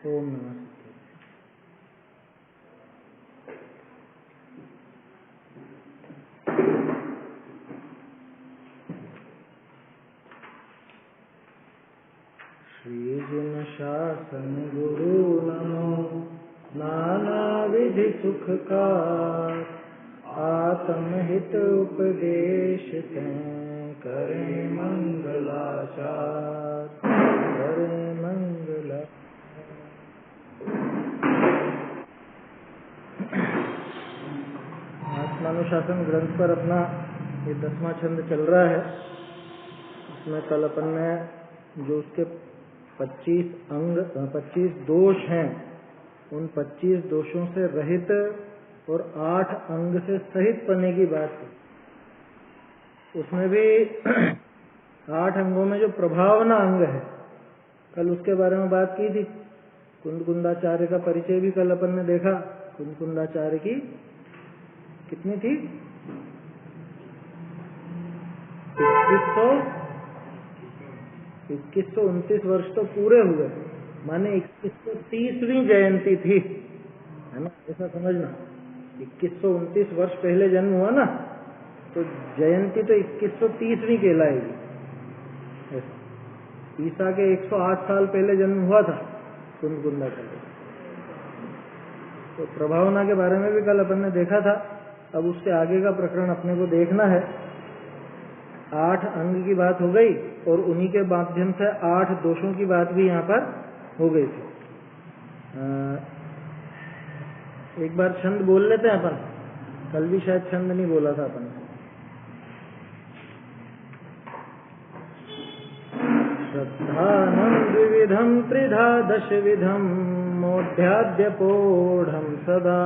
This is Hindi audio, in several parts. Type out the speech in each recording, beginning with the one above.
ओम नमः श्री गुण शासन गुरु नमो नाना विधि सुख का आत्महित उपदेश करें मंगलाचार करें मंगला। आत्मानुशासन ग्रंथ पर अपना ये 10वां छंद चल रहा है। इसमें कल अपन ने जो उसके 25 दोष हैं, उन 25 दोषों से रहित और 8 अंग से सहित पने की बात की। उसमें भी 8 अंगों में जो प्रभावना अंग है, कल उसके बारे में बात की थी। कुंदकुंदाचार्य का परिचय भी कल अपन ने देखा। कुंदकुंदाचार्य की कितनी थी? 2129 वर्ष तो पूरे हुए, माने 2130वीं जयंती थी, है ना? ऐसा समझना। 2129 वर्ष पहले जन्म हुआ ना, तो जयंती तो 2130वीं कहलाएगी। ईसा के 108 साल पहले जन्म हुआ था कुंदकुंदाचार्य। तो प्रभावना के बारे में भी कल अपन ने देखा था। अब उसके आगे का प्रकरण अपने को देखना है। 8 अंग की बात हो गई और उन्हीं के माध्यम से 8 दोषों की बात भी यहाँ पर हो गई थी। एक बार छंद बोल लेते हैं अपन। कल भी शायद छंद नहीं बोला था अपन। श्रद्धानं द्विविधं त्रिधा दशविधं मोढ्याद्यपोढं सदा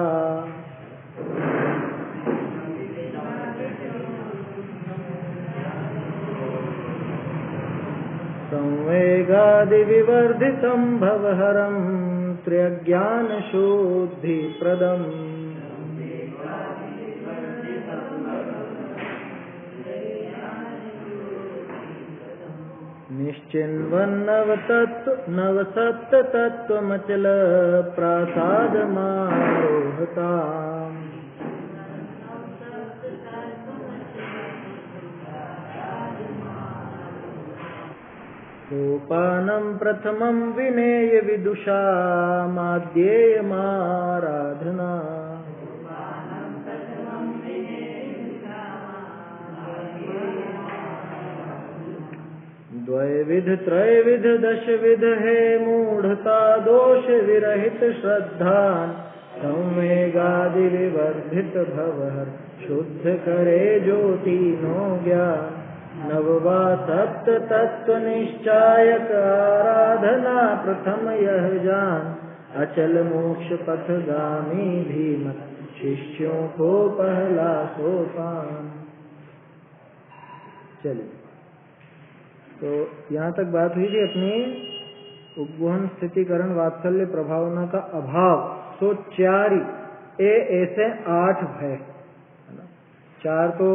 संवेगादिविवर्धितं भवहरं त्र्यज्ञानशुद्धिप्रदम् निश्चिन्वन्नवसत्तत्त्वमचल प्रासादमारोहताम् सोपानं प्रथमं विनेय विदुषा माध्येयमाराधना द्वैविध त्रैविध दशविध है मूढ़ता दोष विरहित श्रद्धान संवेगादि विवर्धित भवहर शुद्ध करे जो तीनों ज्ञान नववा सप्त तत्व निश्चायक आराधना प्रथम यह जान अचल मोक्ष पथगामी धीमत शिष्यों को पहला सोपान। चलिए, तो यहाँ तक बात हुई थी अपनी उपगुहन स्थितिकरण वात्सल्य प्रभावना का अभाव। सो 4 ऐसे 8 भय, 4 तो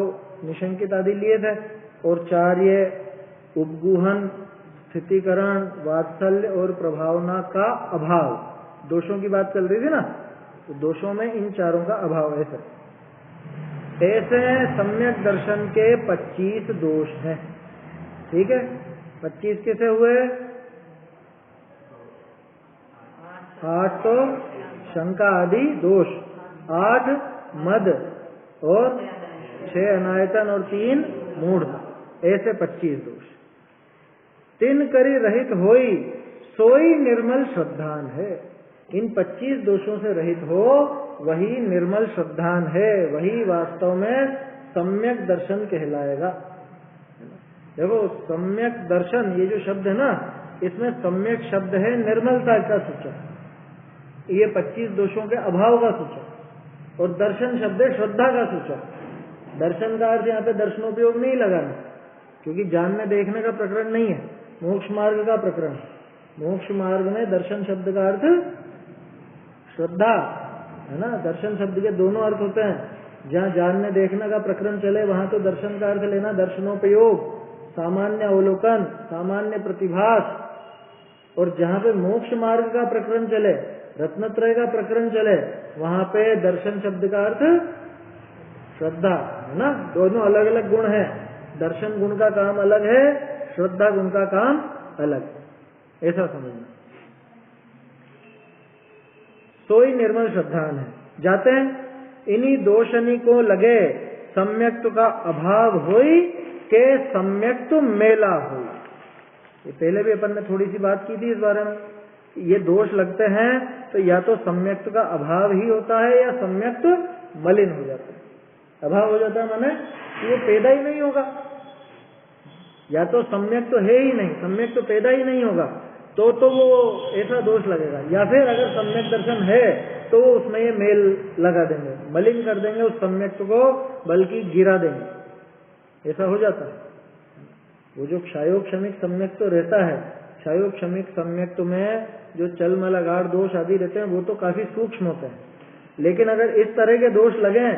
निशंकित आदि लिए थे और 4 ये उपगुहन स्थितिकरण वात्सल्य और प्रभावना का अभाव। दोषों की बात चल रही थी ना, तो दोषों में इन 4 का अभाव ऐसे सम्यक दर्शन के 25 दोष हैं। ठीक है, 25 कैसे हुए? 8 तो शंका आदि दोष, 8 मद और 6 अनायतन और 3 मूढ़, ऐसे 25 दोष। 3 करी रहित होई सोई निर्मल श्रद्धान है। इन 25 दोषों से रहित हो वही निर्मल श्रद्धान है, वही वास्तव में सम्यक दर्शन कहलाएगा। देखो, सम्यक दर्शन ये जो शब्द है ना, इसमें सम्यक शब्द है निर्मलता का सूचक, ये 25 दोषों के अभाव का सूचक, और दर्शन शब्द है श्रद्धा का सूचक। दर्शन का अर्थ यहाँ पे दर्शनोपयोग नहीं लगाना, क्योंकि जानने देखने का प्रकरण नहीं है, मोक्ष मार्ग का प्रकरण। मोक्ष मार्ग में दर्शन शब्द का अर्थ श्रद्धा है ना। दर्शन शब्द के दोनों अर्थ होते हैं। जहाँ जानने देखने का प्रकरण चले वहां तो दर्शन का अर्थ लेना दर्शनोपयोग, सामान्य अवलोकन, सामान्य प्रतिभास, और जहाँ पे मोक्ष मार्ग का प्रकरण चले, रत्नत्रय का प्रकरण चले, वहां पे दर्शन शब्द का अर्थ श्रद्धा है ना। दोनों अलग अलग गुण है, दर्शन गुण का काम अलग है, श्रद्धा गुण का काम अलग, ऐसा समझना। सोई निर्मल श्रद्धान है। जाते हैं, इन्हीं दो शनि को लगे सम्यक्त्व का अभाव होई के सम्यक्त्व मेला हो। ये पहले भी अपन ने थोड़ी सी बात की थी इस बारे में। ये दोष लगते हैं तो या तो सम्यक्त्व का अभाव ही होता है या सम्यक्त्व मलिन हो जाता है। अभाव हो जाता है माने ये पैदा ही नहीं होगा, या तो सम्यक्त्व है ही नहीं, सम्यक्त्व पैदा ही नहीं होगा तो वो ऐसा दोष लगेगा। या फिर अगर सम्यक दर्शन है तो उसमें ये मेल लगा देंगे, मलिन कर देंगे उस सम्यक्त्व को, बल्कि गिरा देंगे, ऐसा हो जाता है। वो जो क्षायोक्षमिक सम्यक्त्व रहता है, क्षायोक्षमिक सम्यक्त्व में जो चलमल अगाढ़ दोष आदि रहते हैं वो तो काफी सूक्ष्म होते हैं, लेकिन अगर इस तरह के दोष लगे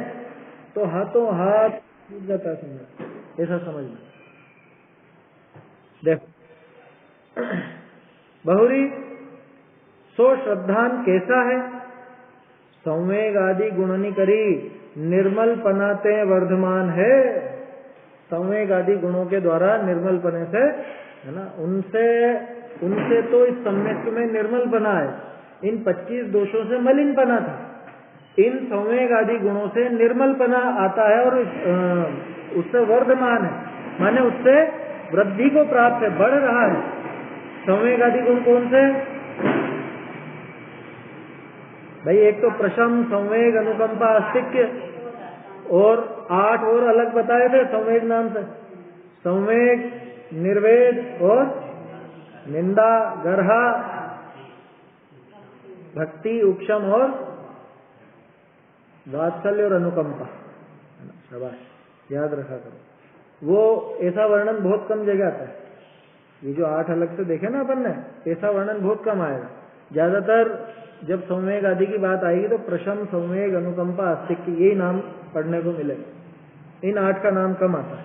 तो हाथों हाथ टूट जाता है सम्यक्त्व, ऐसा समझना। देखो बहुरी सो श्रद्धान कैसा है, संवेग आदि गुणनी करी निर्मल पनाते वर्धमान है। संवेग आदि गुणों के द्वारा निर्मल पने से है ना, उनसे तो इस सम्यक्त्व में निर्मल पना है, इन 25 दोषों से मलिन पना था। इन संवेग आदि गुणों से निर्मल पना आता है और उससे वर्धमान है, माने उससे वृद्धि को प्राप्त है, बढ़ रहा है। संवेग आदि गुण कौन से भाई? एक तो प्रशम, संवेग, अनुकंपा, आस्तिक्य, और 8 और अलग बताए थे संवेग नाम से। संवेग, निर्वेद और निंदा, गर्हा, भक्ति, उपशम और वात्सल्य और अनुकंपा। शाबाश, याद रखा करो। वो ऐसा वर्णन बहुत कम जगह आता है। ये जो 8 अलग से देखे ना अपन ने, ऐसा वर्णन बहुत कम आएगा। ज्यादातर जब संवेग आदि की बात आएगी तो प्रशम, संवेग, अनुकंपा, आस्तिक्य, यही नाम पढ़ने को मिलेगा। इन 8 का नाम कम आता है।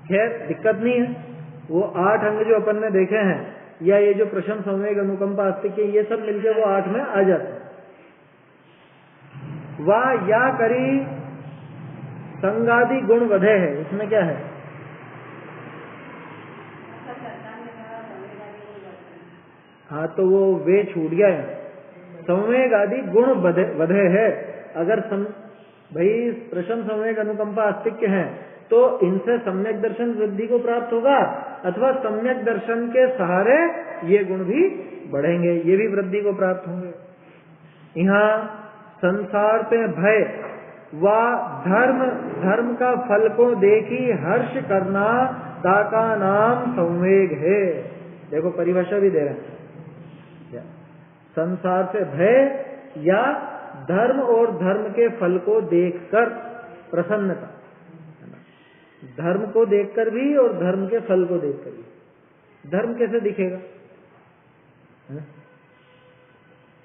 खैर दिक्कत नहीं है, वो 8 अंग जो अपन ने देखे हैं, या ये जो प्रशम, संवेग, अनुकंपा, आस्तिक्य, ये सब मिलकर वो 8 में आ जाते हैं। वाह या करी संगादि गुण वधे है, इसमें क्या है? हाँ, तो वो वे छूट गया है। संवेग आदि गुण वधे है। अगर भाई प्रशम, संवेग, अनुकंपा, आस्तिक्य है तो इनसे सम्यक दर्शन वृद्धि को प्राप्त होगा, अथवा सम्यक दर्शन के सहारे ये गुण भी बढ़ेंगे, ये भी वृद्धि को प्राप्त होंगे। यहाँ संसार पे भय व धर्म का फल को देखी हर्ष करना ताका नाम संवेग है। देखो परिभाषा भी दे रहे हैं, संसार से भय या धर्म और धर्म के फल को देखकर प्रसन्नता, धर्म को देखकर भी और धर्म के फल को देखकर भी। धर्म कैसे दिखेगा?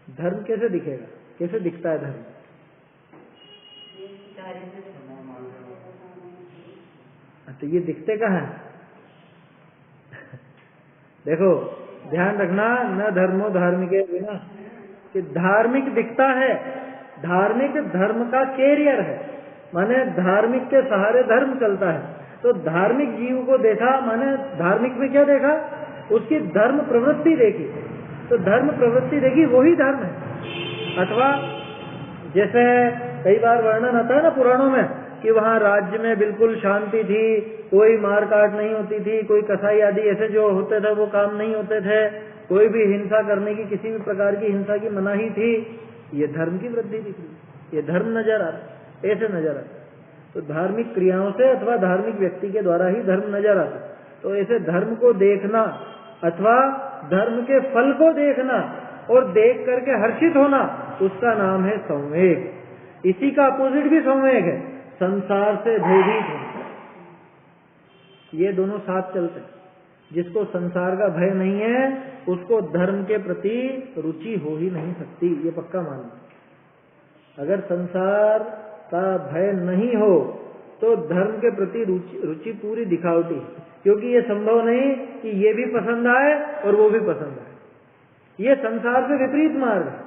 धर्म कैसे दिखेगा? कैसे दिखता है धर्म? तो ये दिखते कहाँ है? देखो ध्यान रखना, न धर्मो धार्मिक बिना, कि धार्मिक दिखता है, धार्मिक धर्म का कैरियर है, माने धार्मिक के सहारे धर्म चलता है। तो धार्मिक जीव को देखा, माने धार्मिक में क्या देखा? उसकी धर्म प्रवृत्ति देखी, तो धर्म प्रवृत्ति देखी, वही धर्म है। अथवा जैसे कई बार वर्णन आता है ना पुराणों में कि वहाँ राज्य में बिल्कुल शांति थी, कोई मार काट नहीं होती थी, कोई कसाई आदि ऐसे जो होते थे वो काम नहीं होते थे, कोई भी हिंसा करने की, किसी भी प्रकार की हिंसा की मनाही थी। ये धर्म की वृद्धि दिख रही, ये धर्म नजर आ रहा, ऐसे नजर आता। तो धार्मिक क्रियाओं से अथवा धार्मिक व्यक्ति के द्वारा ही धर्म नजर आता। तो ऐसे धर्म को देखना अथवा धर्म के फल को देखना और देख करके हर्षित होना, उसका नाम है संवेग। इसी का अपोजिट भी संवेग है, संसार से भयभीत होना। ये दोनों साथ चलते हैं। जिसको संसार का भय नहीं है उसको धर्म के प्रति रुचि हो ही नहीं सकती, ये पक्का मानना। अगर संसार का भय नहीं हो तो धर्म के प्रति रुचि पूरी दिखावटी है, क्योंकि ये संभव नहीं कि ये भी पसंद आए और वो भी पसंद आए। ये संसार से विपरीत मार्ग है,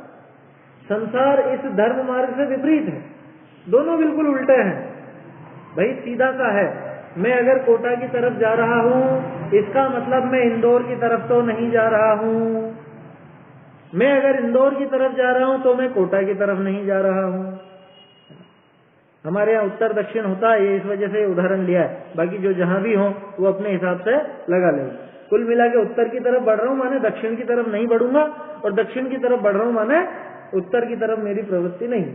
संसार इस धर्म मार्ग से विपरीत है, दोनों बिल्कुल उल्टे हैं। भाई सीधा सा है, मैं अगर कोटा की तरफ जा रहा हूं, इसका मतलब मैं इंदौर की तरफ तो नहीं जा रहा हूं। मैं अगर इंदौर की तरफ जा रहा हूं तो मैं कोटा की तरफ नहीं जा रहा हूं। हमारे यहाँ उत्तर दक्षिण होता है, ये इस वजह से उदाहरण लिया है, बाकी जो जहां भी हो वो अपने हिसाब से लगा ले। कुल मिला के उत्तर की तरफ बढ़ रहा हूं माने दक्षिण की तरफ नहीं बढ़ूंगा, और दक्षिण की तरफ बढ़ रहा हूं माने उत्तर की तरफ मेरी प्रवृत्ति नहीं।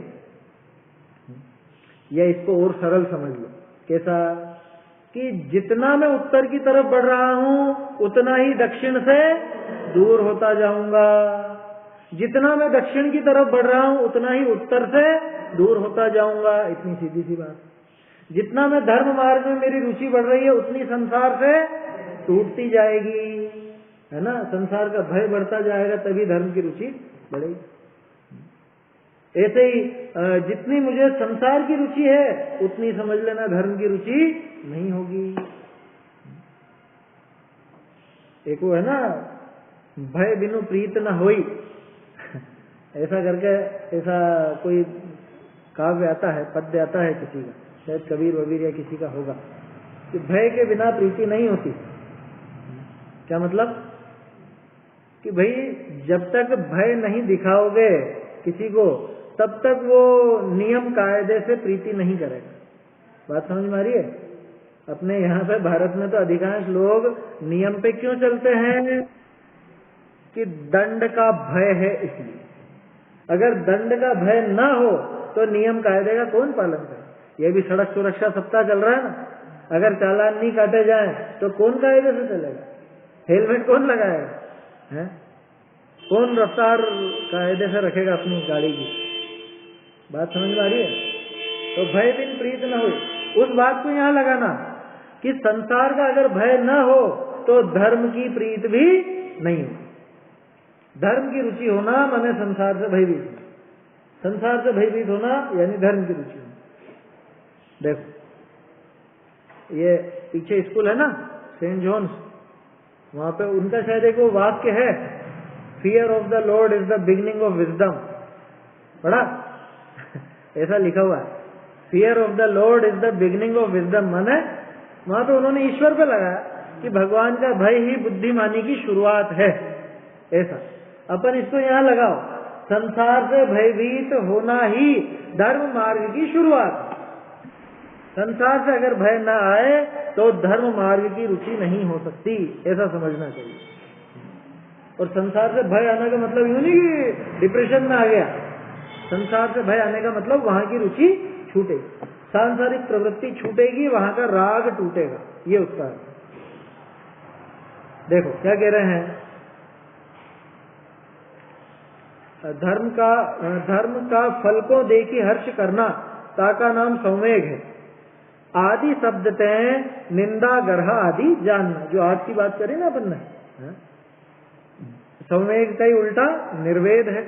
या इसको और सरल समझ लो, कैसा कि जितना मैं उत्तर की तरफ बढ़ रहा हूं उतना ही दक्षिण से दूर होता जाऊंगा, जितना मैं दक्षिण की तरफ बढ़ रहा हूं उतना ही उत्तर से दूर होता जाऊंगा। इतनी सीधी सी बात। जितना मैं धर्म मार्ग में मेरी रुचि बढ़ रही है उतनी संसार से टूटती जाएगी, है ना। संसार का भय बढ़ता जाएगा तभी धर्म की रुचि बढ़ेगी। ऐसे ही जितनी मुझे संसार की रुचि है उतनी समझ लेना धर्म की रुचि नहीं होगी। एक वो है ना, भय बिनु प्रीत न होई, ऐसा करके ऐसा कोई काव्य आता है, पद्य आता है किसी का, शायद कबीर वबीर या किसी का होगा, कि भय के बिना प्रीति नहीं होती। क्या मतलब कि भाई जब तक भय नहीं दिखाओगे किसी को तब तक वो नियम कायदे से प्रीति नहीं करेगा। बात समझ में आ रही है। अपने यहाँ पे भारत में तो अधिकांश लोग नियम पे क्यों चलते हैं कि दंड का भय है, इसलिए। अगर दंड का भय ना हो तो नियम कायदे का कौन पालन करे। ये भी सड़क सुरक्षा सप्ताह चल रहा है ना, अगर चालान नहीं काटे जाए तो कौन कायदे से चलेगा, हेलमेट कौन लगाएगा, है कौन रफ्तार कायदे से रखेगा अपनी गाड़ी की। बात समझ में आ रही है। तो भय बिन प्रीत न हो, उस बात को यहाँ लगाना कि संसार का अगर भय न हो तो धर्म की प्रीत भी नहीं हो। धर्म की रुचि होना माने संसार से भयभीत, संसार से भयभीत होना यानी धर्म की रुचि होना। देखो ये पीछे स्कूल है ना सेंट जॉन्स, वहां पे उनका शायद एक वो वाक्य है, fear of the Lord is the beginning of wisdom. पढ़ा ऐसा लिखा हुआ है, fear of the Lord is the beginning of wisdom. माने वहां पे उन्होंने ईश्वर पे लगाया कि भगवान का भय ही बुद्धिमानी की शुरुआत है। ऐसा अपन इसको यहाँ लगाओ, संसार से भयभीत होना ही धर्म मार्ग की शुरुआत। संसार से अगर भय ना आए तो धर्म मार्ग की रुचि नहीं हो सकती, ऐसा समझना चाहिए। और संसार से भय आने का मतलब यूं नहीं कि डिप्रेशन में आ गया, संसार से भय आने का मतलब वहां की रुचि छूटेगी, सांसारिक प्रवृत्ति छूटेगी, वहां का राग टूटेगा, ये उसका है। देखो क्या कह रहे हैं, धर्म का फल को देखी हर्ष करना ताका नाम संवेग है। आदि शब्द तय निंदा गर्ह आदि जानना, जो आज की बात करें ना अपन ने, संवेग का ही उल्टा निर्वेद है।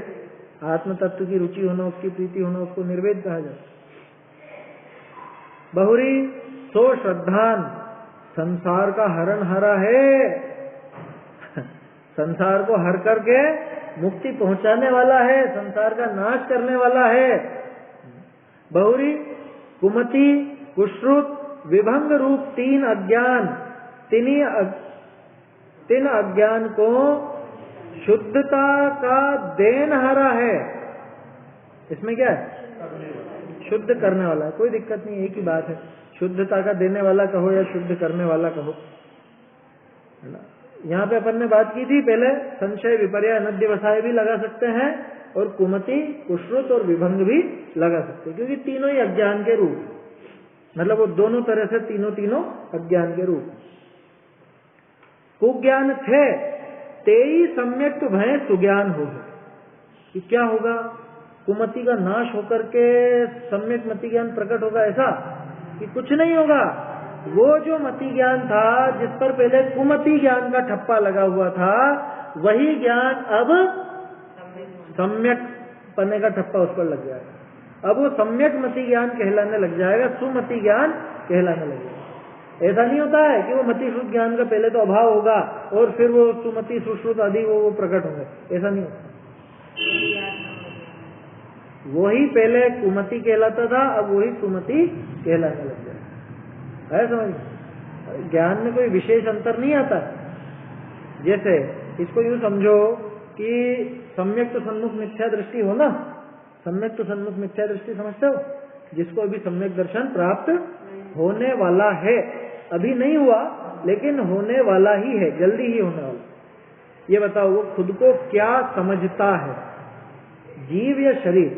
आत्म तत्व की रुचि होना, उसकी प्रीति होना, उसको निर्वेद कहा जाता है। बहुरी सो श्रद्धान संसार का हरण हरा है, संसार को हर करके मुक्ति पहुंचाने वाला है, संसार का नाश करने वाला है। बहुरी कुमति कुश्रुत विभंग रूप तीन अज्ञान, तीन अज्ञान को शुद्धता का देनहारा है। इसमें क्या है, शुद्ध करने वाला है, कोई दिक्कत नहीं, एक ही बात है। शुद्धता का देने वाला कहो या शुद्ध करने वाला कहो, है ना। यहाँ पे अपन ने बात की थी पहले, संशय विपर्य अनध्यवसाय भी लगा सकते हैं और कुमति कुश्रुत और विभंग भी लगा सकते हैं, क्योंकि तीनों ही अज्ञान के रूप, मतलब वो दोनों तरह से तीनों अज्ञान के रूप। कुज्ञान थे तेई सम्यक भय सुज्ञान हो, कि क्या होगा, कुमति का नाश होकर के सम्यक मति ज्ञान प्रकट होगा, ऐसा कि कुछ नहीं होगा। वो जो मति ज्ञान था जिस पर पहले कुमति ज्ञान का ठप्पा लगा हुआ था, वही ज्ञान अब सम्यक पन्ने का ठप्पा उस पर लग जाएगा। अब वो सम्यक मति ज्ञान कहलाने लग जाएगा, सुमति ज्ञान कहलाने लगेगा। ऐसा नहीं होता है कि वो मति श्रुत ज्ञान का पहले तो अभाव होगा और फिर वो सुमति सुश्रुत आदि वो प्रकट होंगे, ऐसा नहीं होता। वही पहले कुमति कहलाता था, अब वही सुमति कहलाने लग गया है। समझ, ज्ञान में कोई विशेष अंतर नहीं आता। जैसे इसको यूं समझो कि सम्यक तो सन्मुख मिथ्या दृष्टि हो ना, सम्यक तो सन्मुख मिथ्या दृष्टि समझते हो, जिसको अभी सम्यक दर्शन प्राप्त होने वाला है, अभी नहीं हुआ लेकिन होने वाला ही है, जल्दी ही होने वाला। ये बताओ वो खुद को क्या समझता है, जीव या शरीर?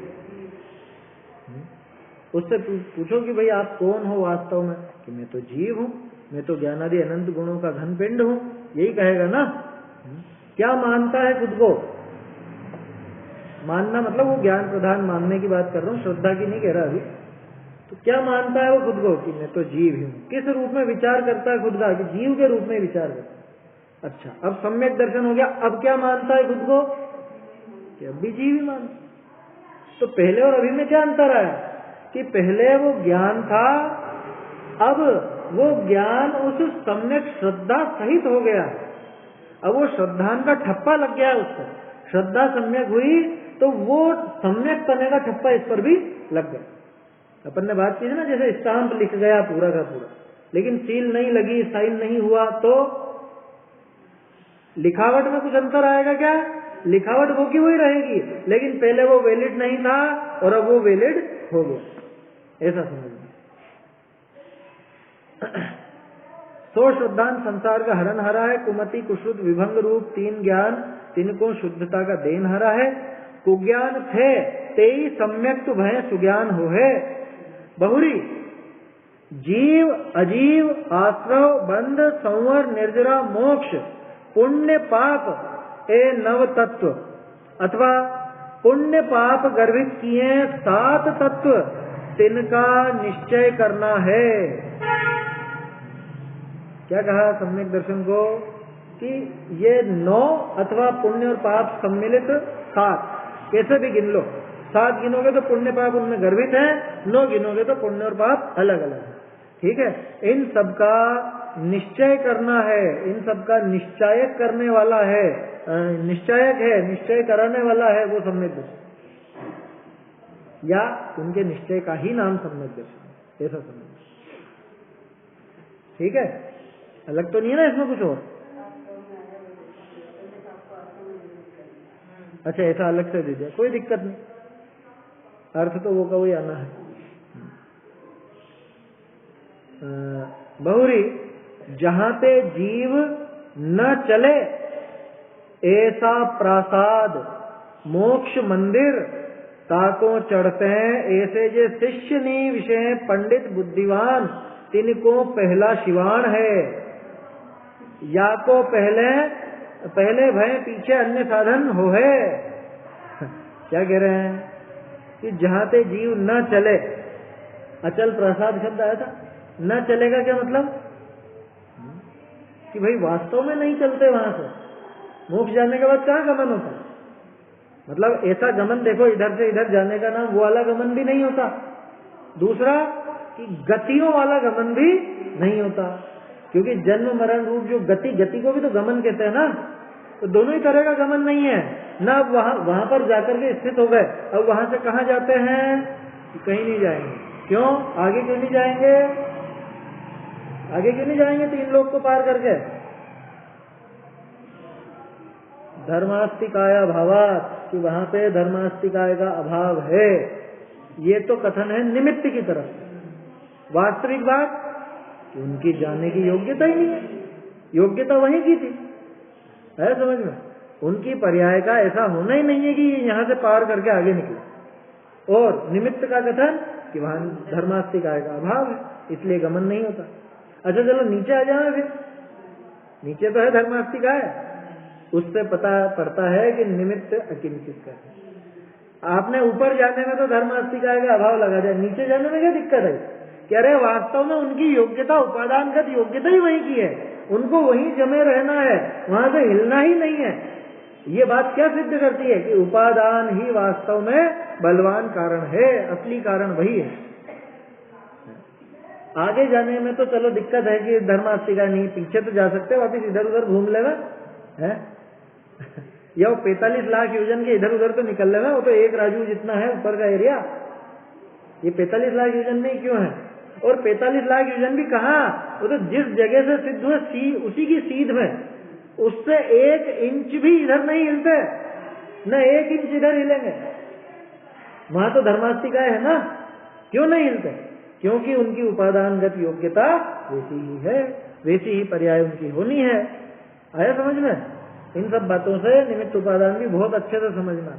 उससे पूछो कि भाई आप कौन हो वास्तव में, कि मैं तो जीव हूं, मैं तो ज्ञानादि अनंत गुणों का घन पिंड हूं, यही कहेगा ना। क्या मानता है खुद को? मानना मतलब वो ज्ञान प्रधान मानने की बात कर रहा हूं, श्रद्धा की नहीं कह रहा अभी। तो क्या मानता है वो खुद को? कि मैं तो जीव ही हूं। किस रूप में विचार करता है खुद का? कि जीव के रूप में विचार करता है। अच्छा, अब सम्यक दर्शन हो गया, अब क्या मानता है खुद को? कि अब भी जीव ही मानता। तो पहले और अभी में क्या अंतर आया? कि पहले वो ज्ञान था, अब वो ज्ञान उस सम्यक श्रद्धा सहित हो गया। अब वो श्रद्धा का ठप्पा लग गया उसको, श्रद्धा सम्यक हुई तो वो सम्यक पने का ठप्पा इस पर भी लग गया। अपन ने बात की है ना, जैसे स्टाम्प लिख गया पूरा का पूरा, लेकिन सील नहीं लगी, साइन नहीं हुआ, तो लिखावट में कुछ अंतर आएगा क्या? लिखावट वो की वही रहेगी, लेकिन पहले वो वैलिड नहीं था और अब वो वैलिड हो गया। ऐसा समझ। सो श्रद्धांत संसार का हरण हरा है, कुमति कुश्रुत विभंग रूप तीन ज्ञान तिनको शुद्धता का देन हरा है। कुज्ञान थे तेई सम्यक तु भय सुज्ञान हो है। बहुरी जीव अजीव आश्रव बंध संवर निर्जरा मोक्ष पुण्य पाप ए नव तत्व, अथवा पुण्य पाप गर्भित किए 7 तत्व तिनका निश्चय करना है। क्या कहा सम्यक दर्शन को? कि ये 9 अथवा पुण्य और पाप सम्मिलित 7, कैसे भी गिन लो, 7 गिनोगे तो पुण्य पाप उनमें गर्भित है, 9 गिनोगे तो पुण्य और पाप अलग अलग है। ठीक है, इन सबका निश्चय करना है, इन सबका निश्चायक करने वाला है, निश्चायक है, निश्चय कराने वाला है वो सम्यक दर्शन, या उनके निश्चय का ही नाम सम्यक दर्शन, ऐसा समझ। ठीक है, अलग तो नहीं है ना इसमें कुछ और? अच्छा, ऐसा अलग से दे दिया, कोई दिक्कत नहीं, अर्थ तो वो का वही आना है। बहुरी जहां पे जीव न चले ऐसा प्रासाद मोक्ष मंदिर ताको चढ़ते हैं, ऐसे जे शिष्य नी विषय पंडित बुद्धिवान तिनको पहला शिवान है। या को पहले भय पीछे अन्य साधन हो है। क्या कह रहे हैं? कि जहां पे जीव न चले, अचल प्रसाद शब्द आया था, न चलेगा क्या मतलब? कि भाई वास्तव में नहीं चलते वहां से, मोक्ष जाने के बाद कहाँ गमन होता? मतलब ऐसा गमन देखो, इधर से इधर जाने का नाम वो वाला गमन भी नहीं होता। दूसरा कि गतियों वाला गमन भी नहीं होता, क्योंकि जन्म मरण रूप जो गति को भी तो गमन कहते हैं ना। तो दोनों ही तरह का गमन नहीं है ना। अब वहां पर जाकर के स्थित हो गए, अब वहां से कहाँ जाते हैं? कहीं नहीं जाएंगे। क्यों? आगे क्यों नहीं जाएंगे? आगे क्यों नहीं जाएंगे 3 लोक को पार करके? धर्मास्तिकाया भावात, कि वहां पे धर्मास्तिकाय का अभाव है, ये तो कथन है निमित्त की तरफ। वास्तविक बात कि उनकी जाने की योग्यता ही नहीं है, योग्यता वहीं की थी, है समझ में? उनकी पर्याय का ऐसा होना ही नहीं है कि यहां से पार करके आगे निकले। और निमित्त का कथन कि वहां धर्मास्तिकाय का अभाव है, इसलिए गमन नहीं होता। अच्छा चलो नीचे आ जाए, फिर नीचे तो है धर्मास्तिकाय, उससे पता पड़ता है कि निमित्त अकिंचित का है। आपने ऊपर जाने में तो धर्मास्तिकाय का अभाव लगा जाए, नीचे जाने में क्या दिक्कत है? कह रहे वास्तव में उनकी योग्यता उपादानगत योग्यता ही वही की है, उनको वहीं जमे रहना है, वहां से हिलना ही नहीं है। ये बात क्या सिद्ध करती है? कि उपादान ही वास्तव में बलवान कारण है, असली कारण वही है। आगे जाने में तो चलो दिक्कत है कि धर्मास्तिका नहीं, पीछे तो जा सकते, वापिस इधर उधर घूम लेगा है या वो 45 लाख योजन के इधर उधर तो निकल लेगा, वो तो एक राजू जितना है ऊपर का एरिया, ये 45 लाख योजन नहीं क्यों है? और 45 लाख योजन भी कहाँ, वो तो जिस जगह से सिद्ध हुए उसी की सीध में, उससे 1 इंच भी इधर नहीं हिलते, न 1 इंच इधर हिलेंगे। वहां तो धर्मास्तिका है ना, क्यों नहीं हिलते? क्योंकि उनकी उपादानगत योग्यता वैसी ही है, वैसी ही पर्याय उनकी होनी है। आया समझ में? इन सब बातों से निमित्त उपादान भी बहुत अच्छे से समझना।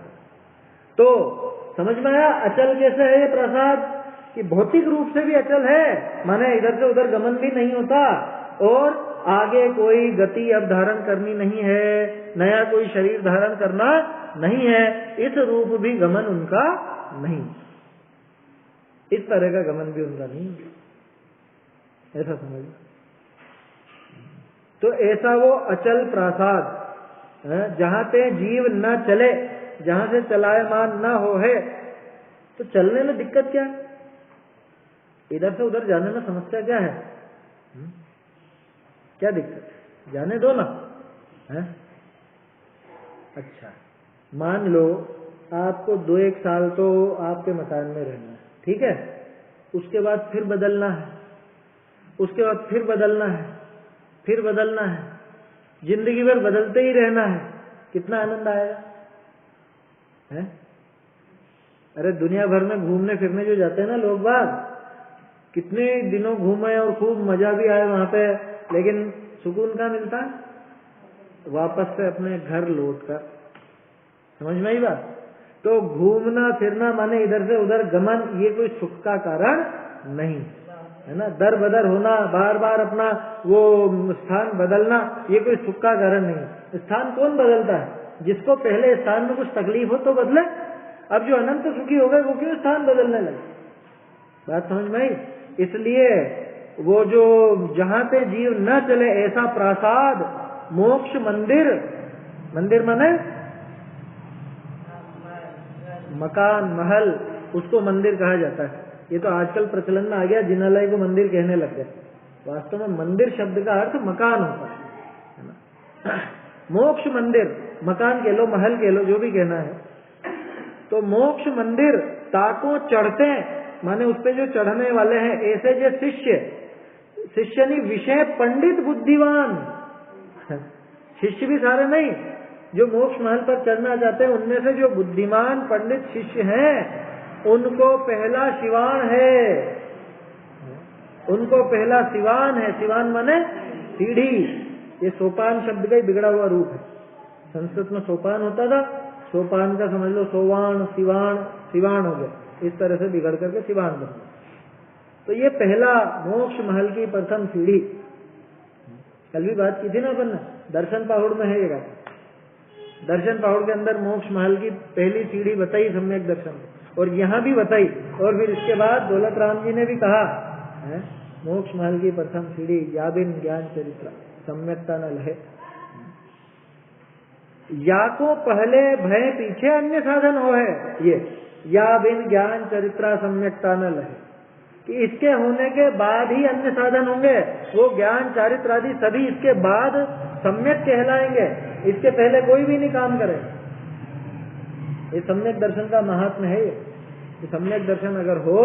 तो समझ में आया अचल कैसे है ये प्रसाद, कि भौतिक रूप से भी अचल है, माने इधर से उधर गमन भी नहीं होता, और आगे कोई गति अब धारण करनी नहीं है, नया कोई शरीर धारण करना नहीं है, इस रूप भी गमन उनका नहीं, इस तरह का गमन भी उनका नहीं, ऐसा समझ। तो ऐसा वो अचल प्रासाद जहां पे जीव न चले, जहां से चलायमान न हो है, तो चलने में दिक्कत क्या है? इधर से उधर जाने में समस्या क्या है? क्या दिक्कत? जाने दो ना है? अच्छा, मान लो आपको 2-1 साल तो आपके मकान में रहना है, ठीक है, उसके बाद फिर बदलना है, उसके बाद फिर बदलना है, फिर बदलना है, जिंदगी भर बदलते ही रहना है, कितना आनंद आएगा है? अरे दुनिया भर में घूमने फिरने जो जाते हैं ना लोग बाग, कितने दिनों घूमे और खूब मजा भी आए वहां पे, लेकिन सुकून कहाँ मिलता है? वापस से अपने घर लौट कर। समझ में आई बात? तो घूमना फिरना माने इधर से उधर गमन, ये कोई सुख का कारण नहीं है ना। दर बदर होना, बार बार अपना वो स्थान बदलना, ये कोई सुख का कारण नहीं। स्थान कौन बदलता है? जिसको पहले स्थान में कुछ तकलीफ हो तो बदले, अब जो अनंत सुखी हो गए वो क्यों स्थान बदलने लगे? बात समझ में आई? इसलिए वो जो जहां पे जीव न चले ऐसा प्रासाद, मोक्ष मंदिर, मंदिर माने मकान महल, उसको मंदिर कहा जाता है। ये तो आजकल प्रचलन में आ गया, जिनालय को मंदिर कहने लग गए। वास्तव में मंदिर शब्द का अर्थ मकान होता है ना। मोक्ष मंदिर, मकान कह लो, महल कह लो, जो भी कहना है। तो मोक्ष मंदिर ताको चढ़ते, माने उस पे जो चढ़ने वाले हैं ऐसे जो शिष्य, शिष्य नहीं विषय पंडित बुद्धिवान, शिष्य भी सारे नहीं, जो मोक्ष महल पर चढ़ना चाहते हैं उनमें से जो बुद्धिमान पंडित शिष्य हैं, उनको पहला सिवान है, उनको पहला सिवान है। सिवान माने सीढ़ी, ये सोपान शब्द का ही बिगड़ा हुआ रूप है। संस्कृत में सोपान होता था, सोपान का समझ लो सोवान, सिवान, सिवान हो गया, इस तरह से बिगड़ करके सिवान बन गया। तो ये पहला मोक्ष महल की प्रथम सीढ़ी, कल भी बात की थी ना अपन, दर्शन पहाड़ में है ये बात। दर्शन पहाड़ के अंदर मोक्ष महल की पहली सीढ़ी बताई सम्यक दर्शन, और यहाँ भी बताई, और फिर इसके बाद दौलत राम जी ने भी कहा है, मोक्ष महल की प्रथम सीढ़ी या बिन ज्ञान चरित्र सम्यकता न लहे। या को पहले भय पीछे अन्य साधन हो है, ये या बिन ज्ञान चरित्रा सम्यकता न लहे, कि इसके होने के बाद ही अन्य साधन होंगे, वो ज्ञान चारित्र आदि सभी इसके बाद सम्यक कहलाएंगे, इसके पहले कोई भी नहीं काम करे। ये सम्यक दर्शन का महात्म्य है। ये सम्यक दर्शन अगर हो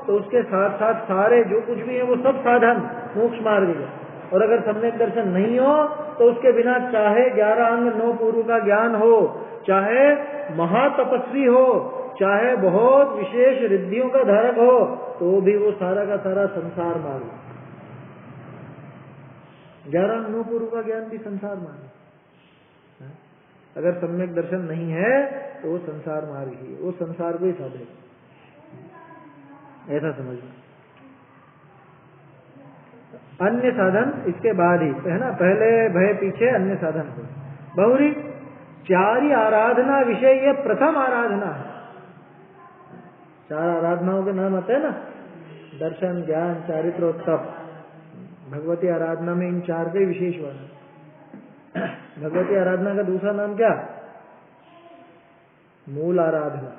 तो उसके साथ साथ सारे जो कुछ भी है वो सब साधन मोक्ष मार्ग है। और अगर सम्यक दर्शन नहीं हो तो उसके बिना चाहे 11 अंग 9 पूर्व का ज्ञान हो, चाहे महातपस्वी हो, चाहे बहुत विशेष रिद्धियों का धारक हो, तो भी वो सारा का सारा संसार मार्ग। 11 अंग 9 पूर्व का ज्ञान भी संसार मार्ग। अगर सम्यक दर्शन नहीं है तो वो संसार मार्ग ही है, वो संसार को ही साधेगा, ऐसा समझना। अन्य साधन इसके बाद ही है ना, पहले भय पीछे अन्य साधन हो। बहुरी चारी आराधना विषय ये प्रथम आराधना है। 4 आराधनाओं के नाम आते हैं ना, दर्शन, ज्ञान, चारित्र और तप। भगवती आराधना में इन 4 के विशेष वर्णन। भगवती आराधना का दूसरा नाम क्या? मूल आराधना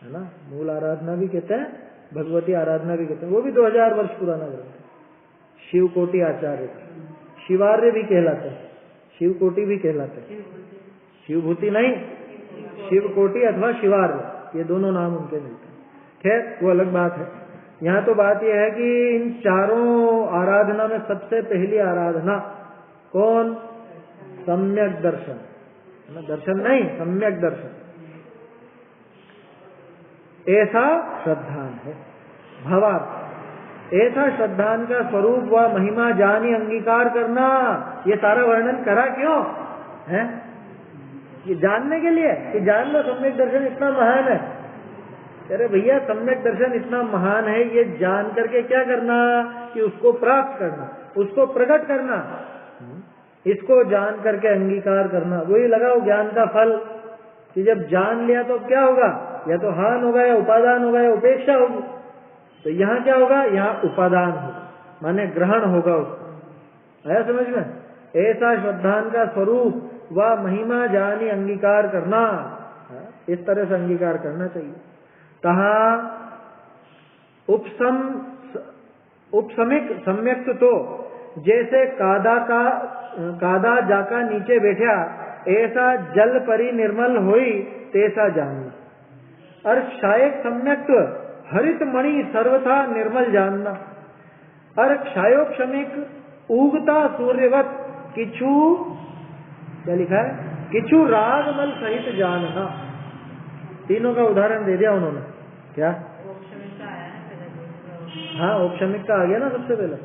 है ना। मूल आराधना भी कहते हैं, भगवती आराधना भी कहते हैं, वो भी 2000 वर्ष पुराना ग्रंथ है। शिवकोटि आचार्य, शिवार्य भी कहलाते हैं, शिवकोटि भी कहलाते हैं, शिवभूति नहीं, शिवकोटि अथवा शिवार्य, ये दोनों नाम उनके मिलते हैं। खैर वो अलग बात है। यहाँ तो बात यह है कि इन चारों आराधना में सबसे पहली आराधना कौन? सम्यक दर्शन, दर्शन नहीं, सम्यक दर्शन, ऐसा श्रद्धान है। भवार्थ, ऐसा श्रद्धान का स्वरूप व महिमा जानी अंगीकार करना। ये सारा वर्णन करा क्यों है? ये जानने के लिए कि जान लो सम्यक दर्शन इतना महान है। अरे भैया सम्यक दर्शन इतना महान है, ये जान करके क्या करना? कि उसको प्राप्त करना, उसको प्रकट करना, इसको जान करके अंगीकार करना। वही लगाओ ज्ञान का फल कि जब जान लिया तो क्या होगा? या तो हान होगा, या उपादान होगा, या उपेक्षा होगी। तो यहाँ क्या होगा? यहाँ उपादान होगा, माने ग्रहण होगा उसको। आया समझ में? ऐसा श्रद्धान का स्वरूप व महिमा जानी अंगीकार करना, इस तरह से अंगीकार करना चाहिए। कहा उपसमिक सम्यक्त, तो जैसे कादा जाका नीचे बैठा, ऐसा जल परी निर्मल होई तैसा जानना। और क्षायक सम्यक्त हरित मणि सर्वथा निर्मल जानना। और क्षायोक्षमिक उगता सूर्यवत किछु, क्या लिखा है? किछु रागमल सहित जानना। तीनों का उदाहरण दे दिया उन्होंने। क्या? हाँ, औपशमिक का आ गया ना सबसे पहले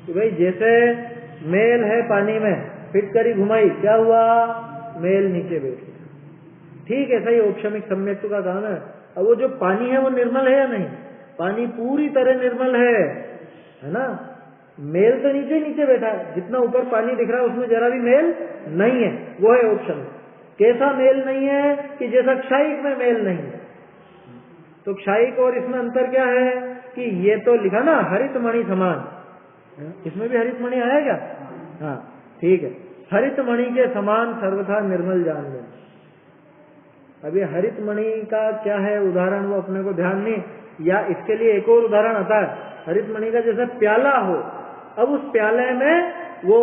कि भाई जैसे मेल है पानी में, फिटकरी घुमाई, क्या हुआ? मेल नीचे बैठ गया। ठीक है, सही औपशमिक सम्यक्त का काम है। अब वो जो पानी है वो निर्मल है या नहीं? पानी पूरी तरह निर्मल है ना? मेल तो नीचे नीचे बैठा है, जितना ऊपर पानी दिख रहा है उसमें जरा भी मेल नहीं है, वो है औपशमिक। कैसा मेल नहीं है? कि जैसा क्षायिक में मेल नहीं है। तो क्षायिक और इसमें अंतर क्या है? कि ये तो लिखा ना हरित मणि समान, इसमें भी हरित मणि आया क्या? हाँ ठीक है, हरित मणि के समान सर्वथा निर्मल जान लेना। अब ये हरित मणि का क्या है उदाहरण, वो अपने को ध्यान नहीं, या इसके लिए एक और उदाहरण आता है। हरित मणि का जैसे प्याला हो, अब उस प्याले में वो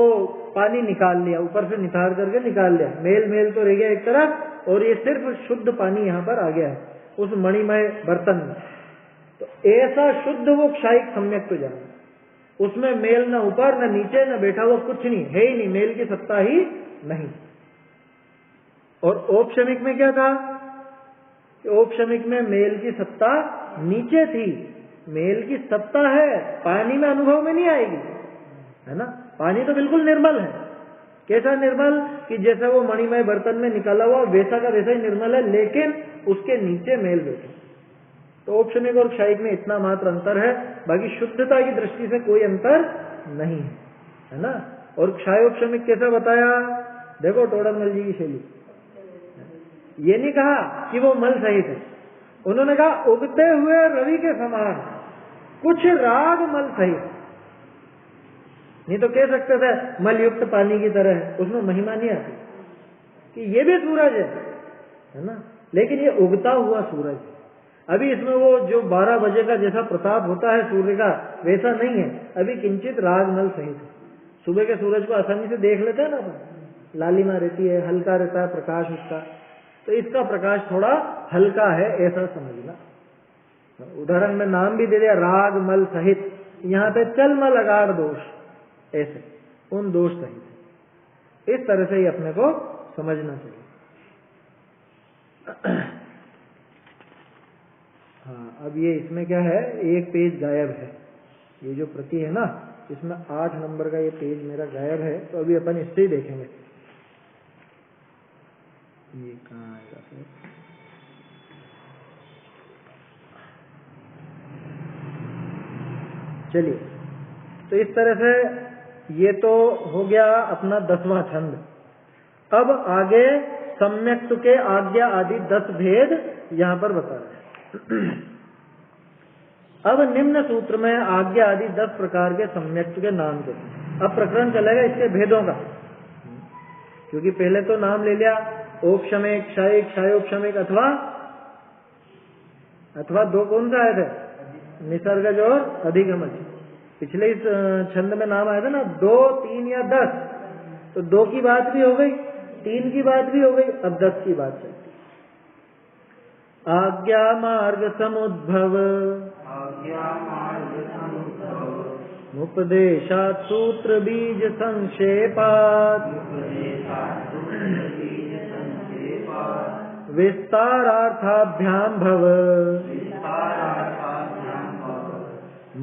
पानी निकाल लिया, ऊपर से निथार करके निकाल लिया, मेल तो रह गया एक तरफ, और ये सिर्फ शुद्ध पानी यहाँ पर आ गया है उस मणिमय बर्तन में। तो ऐसा शुद्ध वो क्षायिक सम्यक तो जाना, उसमें मेल न ऊपर न नीचे न बैठा हुआ, कुछ नहीं है ही नहीं, मेल की सत्ता ही नहीं। और औपशमिक में क्या था? औपशमिक में मेल की सत्ता नीचे थी, मेल की सत्ता है, पानी में अनुभव में नहीं आएगी, है ना? पानी तो बिल्कुल निर्मल है। कैसा निर्मल? कि जैसा वो मणिमय बर्तन में निकाला हुआ वैसा का वैसा ही निर्मल है, लेकिन उसके नीचे मेल बैठे। तो औपशमिक और क्षायिक में इतना मात्र अंतर है, बाकी शुद्धता की दृष्टि से कोई अंतर नहीं है, है ना? और क्षायोपशमिक कैसा बताया? देखो टोडरमल जी की शैली, ये नहीं कहा कि वो मल सहित है, उन्होंने कहा उगते हुए रवि के समान, कुछ राग मल सहित। नहीं तो कह सकते थे मल युक्त पानी की तरह है, उसमें महिमा नहीं आती कि ये भी सूरज है ना? लेकिन ये उगता हुआ सूरज, अभी इसमें वो जो 12 बजे का जैसा प्रताप होता है सूर्य का वैसा नहीं है, अभी किंचित रागमल सहित है। सुबह के सूरज को आसानी से देख लेते हैं ना अपन, लालिमा रहती है, हल्का रहता है प्रकाश उसका, तो इसका प्रकाश थोड़ा हल्का है ऐसा समझना। उदाहरण में नाम भी दे दिया रागमल सहित, यहाँ पे चल मल अगार दोष, ऐसे उन दोष सहित, इस तरह से ही अपने को समझना चाहिए। हाँ, अब ये इसमें क्या है, एक पेज गायब है, ये जो प्रति है ना इसमें 8 नंबर का ये पेज मेरा गायब है, तो अभी अपन इससे ही देखेंगे। ये कहाँ आएगा फिर? चलिए, तो इस तरह से ये तो हो गया अपना 10वां छंद। अब आगे सम्यक्त के आज्ञा आदि 10 भेद यहां पर बता रहे हैं। अब निम्न सूत्र में आज्ञा आदि 10 प्रकार के सम्यक्त के नाम के, अब प्रकरण चलेगा इसके भेदों का, क्योंकि पहले तो नाम ले लिया औपशमिक, क्षायिक, क्षायोपशमिक, अथवा 2 कौन सा आए थे? निसर्गज और अधिगमज। पिछले इस छंद में नाम आया था ना 2, 3 या 10, तो 2 की बात भी हो गई, 3 की बात भी हो गई, अब 10 की बात चलती। आज्ञा मार्ग समुद्भव उपदेशात् सूत्र बीज संक्षेपात् विस्तारार्थाभ्याम भव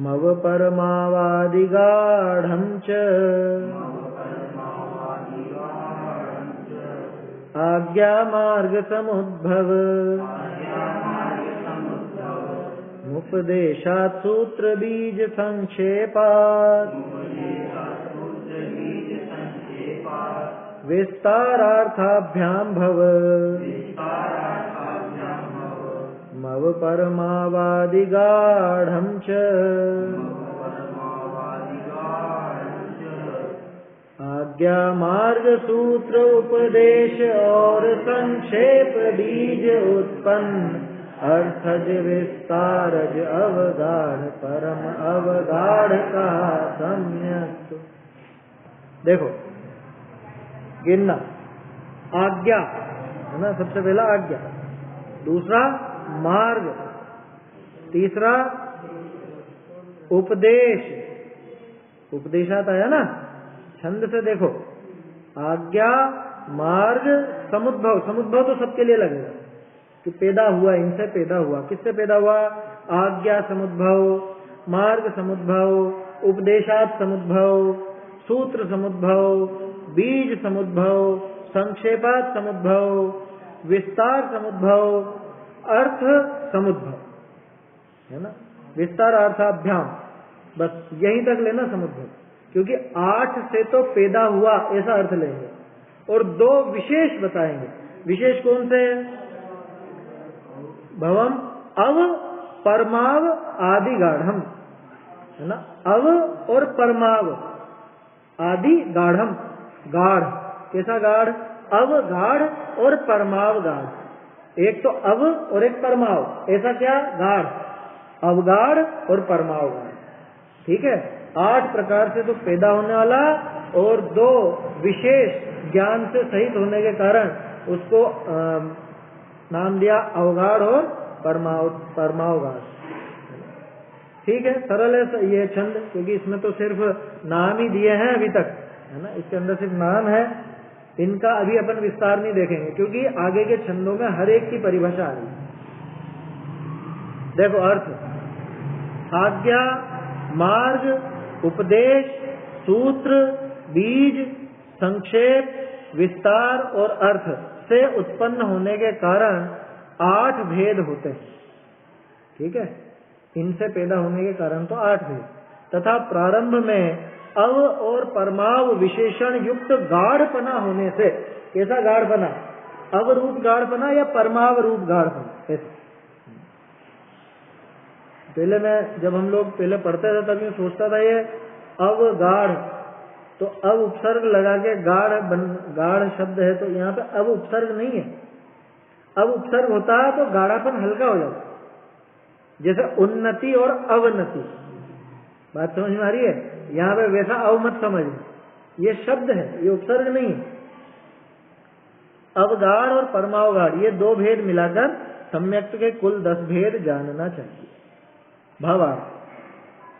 मव परमावादिगाढ़ं च आज्ञा मार्ग समुद्भव उपदेशात् सूत्र बीज संक्षेपात् विस्तारार्थाभ्याम भव मव परमावादिगाढ़ं च आज्ञा मार्ग सूत्र उपदेश और संक्षेप बीज उत्पन्न अर्थज विस्तारज अवगाढ़ परम अवगाढ़ का सम्यक। देखो गिनना, आज्ञा है ना, सबसे पहला आज्ञा, दूसरा मार्ग, तीसरा उपदेश, उपदेशात आया ना छंद से। देखो आज्ञा मार्ग समुद्भव, समुद्भव तो सबके लिए लगेगा कि पैदा हुआ, इनसे पैदा हुआ। किससे पैदा हुआ? आज्ञा समुद्भव, मार्ग समुद्भव, उपदेशात् समुद्भव, सूत्र समुद्भव, बीज समुद्भव, संक्षेपात् समुद्भव, विस्तार समुद्भव, अर्थ समुद्भव, है ना। विस्तार अर्थाभ्याम, बस यहीं तक लेना समुद्भव, क्योंकि 8 से तो पैदा हुआ ऐसा अर्थ लेंगे और 2 विशेष बताएंगे। विशेष कौन से? भवम अव परमाव आदि गाढ़म, है ना। अव और परमाव, आदि गाढ़म, गाढ़, कैसा गाढ़? अव गाढ़ और परमाव गाढ़। एक तो अव और एक परमाव, ऐसा क्या? गाढ़, अवगाढ़ और परमाव गाढ़। ठीक है, 8 प्रकार से तो पैदा होने वाला और 2 विशेष ज्ञान से सहित होने के कारण उसको नाम दिया अवगाढ़ और परमावगाढ़। ठीक है, सरल है ये छंद, क्योंकि इसमें तो सिर्फ नाम ही दिए हैं अभी तक, है ना। इसके अंदर सिर्फ नाम है, इनका अभी अपन विस्तार नहीं देखेंगे, क्योंकि आगे के छंदों में हर एक की परिभाषा आ रही है। देखो अर्थ, आज्ञा मार्ग उपदेश सूत्र बीज संक्षेप विस्तार और अर्थ से उत्पन्न होने के कारण 8 भेद होते हैं। ठीक है, इनसे पैदा होने के कारण तो 8 भेद, तथा प्रारंभ में अव और परमाव विशेषण युक्त गाढ़पना होने से। कैसा गाढ़पना? अव रूप गाढ़पना या परमाव रूप गाढ़पना? पहले मैं जब हम लोग पहले पढ़ते थे तब मैं सोचता था ये अवगाढ़, तो अब उपसर्ग लगा के गाढ़ शब्द है, तो यहाँ पे अब उपसर्ग नहीं है। अब उपसर्ग होता है तो गाढ़ापन हल्का हो जाता है, जैसे उन्नति और अवनति। बात समझ में आ रही है? यहाँ पे वैसा अव मत समझ, ये शब्द है, ये उपसर्ग नहीं है। अवगाढ़ और परमावगाढ़ ये 2 भेद मिलाकर सम्यक्त के कुल 10 भेद जानना चाहिए। भावार्थ,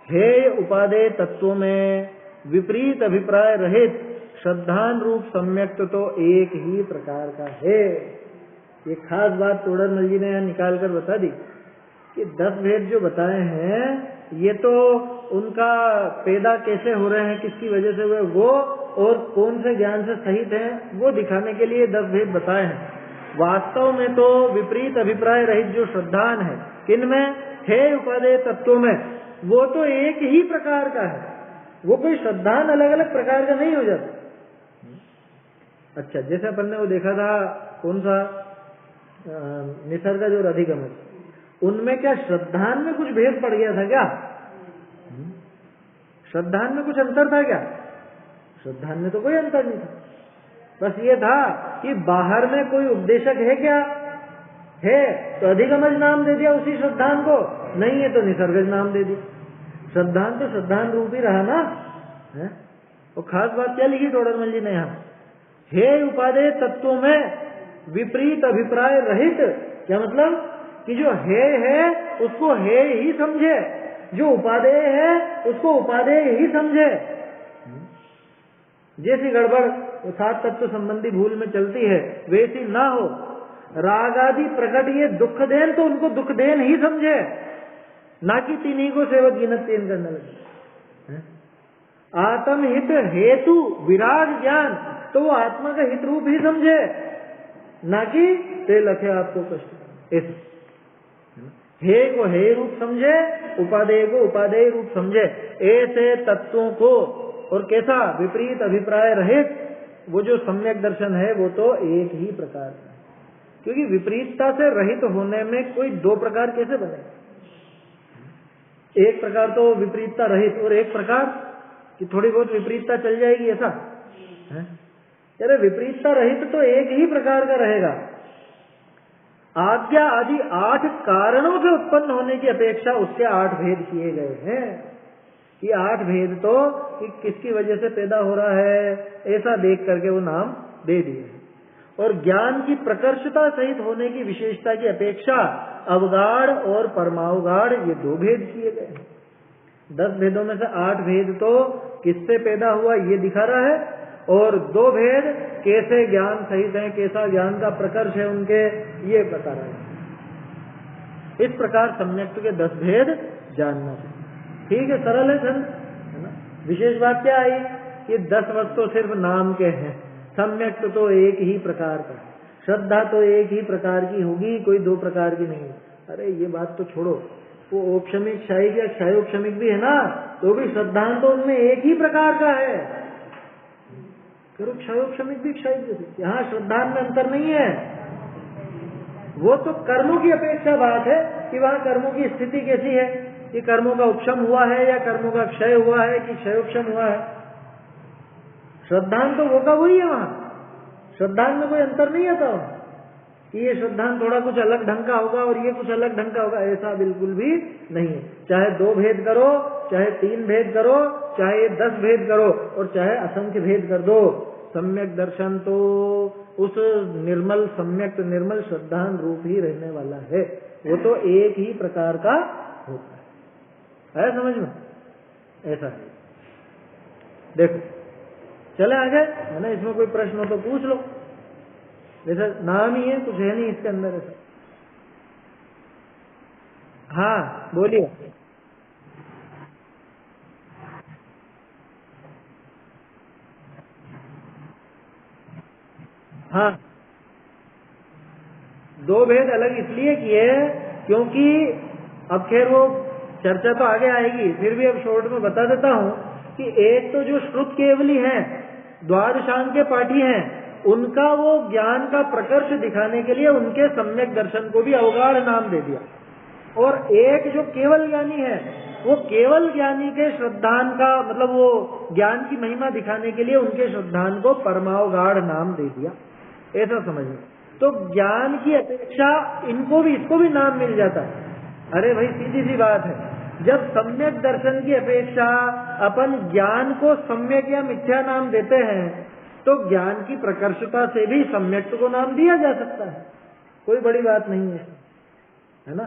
हे उपादेय तत्वों में विपरीत अभिप्राय रहित श्रद्धान रूप सम्यक्त तो एक ही प्रकार का है। ये खास बात तोड़रमल जी ने यहाँ निकाल कर बता दी कि 10 भेद जो बताए हैं ये तो उनका पैदा कैसे हो रहे हैं, किसकी वजह से हुए वो, और कौन से ज्ञान से सहित हैं वो दिखाने के लिए 10 भेद बताए हैं। वास्तव में तो विपरीत अभिप्राय रहित जो श्रद्धान है, किनमें? हे उपादेय तत्वों में, वो तो एक ही प्रकार का है, वो कोई श्रद्धान अलग अलग प्रकार का नहीं हो जाता। अच्छा, जैसे अपन ने वो देखा था कौन सा निसर्गज और अधिगमज, उनमें क्या श्रद्धान में कुछ भेद पड़ गया था क्या? श्रद्धान में कुछ अंतर था क्या? श्रद्धान में तो कोई अंतर नहीं था, बस ये था कि बाहर में कोई उपदेशक है क्या? है, तो अधिगमज नाम दे दिया उसी श्रद्धान को, नहीं है तो निसर्गज नाम दे दिया। श्रद्धान तो श्रद्धान रूप ही रहा ना है। और खास बात क्या लिखी टोडरमल जी ने यहाँ, हे उपादेय तत्वों में विपरीत अभिप्राय रहित। क्या मतलब कि जो है उसको है ही समझे, जो उपादेय है उसको उपादेय ही समझे। जैसी गड़बड़ सात तत्व संबंधी भूल में चलती है वैसी ना हो। राग आदि प्रकट ये दुख देन तो उनको दुख देन ही समझे, ना कि तिन्हीं को सेवक गिनत तेन करने लगे। आत्महित हेतु विराग ज्ञान तो वो आत्मा का हित रूप ही समझे, ना कि ते लखे आपको कष्ट। इस हे को हे रूप समझे, उपादेय को उपादेय रूप समझे। ऐसे तत्वों को, और कैसा विपरीत अभिप्राय रहित, वो जो सम्यक दर्शन है वो तो एक ही प्रकार का है। क्योंकि विपरीतता से रहित होने में कोई दो प्रकार कैसे बने? एक प्रकार तो विपरीतता रहित और एक प्रकार कि थोड़ी बहुत विपरीतता चल जाएगी, ऐसा है? अरे विपरीतता रहित तो एक ही प्रकार का रहेगा। आज्ञा आदि 8 कारणों से उत्पन्न होने की अपेक्षा उसके 8 भेद किए गए हैं। ये 8 भेद तो कि किसकी वजह से पैदा हो रहा है ऐसा देख करके वो नाम दे दिए। और ज्ञान की प्रकर्षता सहित होने की विशेषता की अपेक्षा अवगाढ़ और परमावगाढ़ ये 2 भेद किए गए हैं। 10 भेदों में से 8 भेद तो किससे पैदा हुआ ये दिखा रहा है, और 2 भेद कैसे ज्ञान सहित है, कैसा ज्ञान का प्रकर्ष है उनके, ये बता रहा है। इस प्रकार सम्यक्त्व के 10 भेद जानना चाहिए। ठीक है, सरल है छंद, है ना। विशेष बात क्या आई कि 10 वस्तु तो सिर्फ नाम के हैं, सम्यक्त्व तो एक ही प्रकार का है, श्रद्धा तो एक ही प्रकार की होगी, कोई 2 प्रकार की नहीं। अरे ये बात तो छोड़ो, वो औपक्षमिक क्षयिक या क्षयोपक्षमिक भी है ना, तो भी श्रद्धांत तो उनमें एक ही प्रकार का है। करो क्षयोपक्षमिक भी क्षयिक, यहाँ श्रद्धांत में अंतर नहीं है। वो तो कर्मों की अपेक्षा बात है कि वहाँ कर्मों की स्थिति कैसी है, कि कर्मों का उपशम हुआ है या कर्मों का क्षय हुआ है कि क्षयोपक्षम हुआ है। श्रद्धांत तो वो का वही है, वहाँ श्रद्धांत में कोई अंतर नहीं आता कि ये श्रद्धांत थोड़ा कुछ अलग ढंग का होगा और ये कुछ अलग ढंग का होगा, ऐसा बिल्कुल भी नहीं है। चाहे 2 भेद करो, चाहे 3 भेद करो, चाहे 10 भेद करो और चाहे असंख्य भेद कर दो, सम्यक दर्शन तो उस निर्मल सम्यक निर्मल श्रद्धांत रूप ही रहने वाला है। वो तो एक ही प्रकार का होता है समझ में? ऐसा है। देखो चले आगे, है ना। इसमें कोई प्रश्न हो तो पूछ लो। जैसे नाम ही है, कुछ है नहीं इसके अंदर ऐसा। हाँ बोलिए। हाँ 2 भेद अलग इसलिए किए क्योंकि अब खैर वो चर्चा तो आगे आएगी, फिर भी अब शॉर्ट में बता देता हूं कि एक तो जो श्रुत केवली हैं, द्वादशांग के पाठी हैं, उनका वो ज्ञान का प्रकर्ष दिखाने के लिए उनके सम्यक दर्शन को भी अवगाढ़ नाम दे दिया। और एक जो केवल ज्ञानी है, वो केवल ज्ञानी के श्रद्धान का मतलब वो ज्ञान की महिमा दिखाने के लिए उनके श्रद्धान को परमावगाढ़ नाम दे दिया, ऐसा समझिए। तो ज्ञान की अपेक्षा इनको भी, इसको भी नाम मिल जाता है। अरे भाई सीधी सी बात है, जब सम्यक दर्शन की अपेक्षा अपन ज्ञान को सम्यक या मिथ्या नाम देते हैं तो ज्ञान की प्रकर्षता से भी सम्यक को नाम दिया जा सकता है, कोई बड़ी बात नहीं है ना।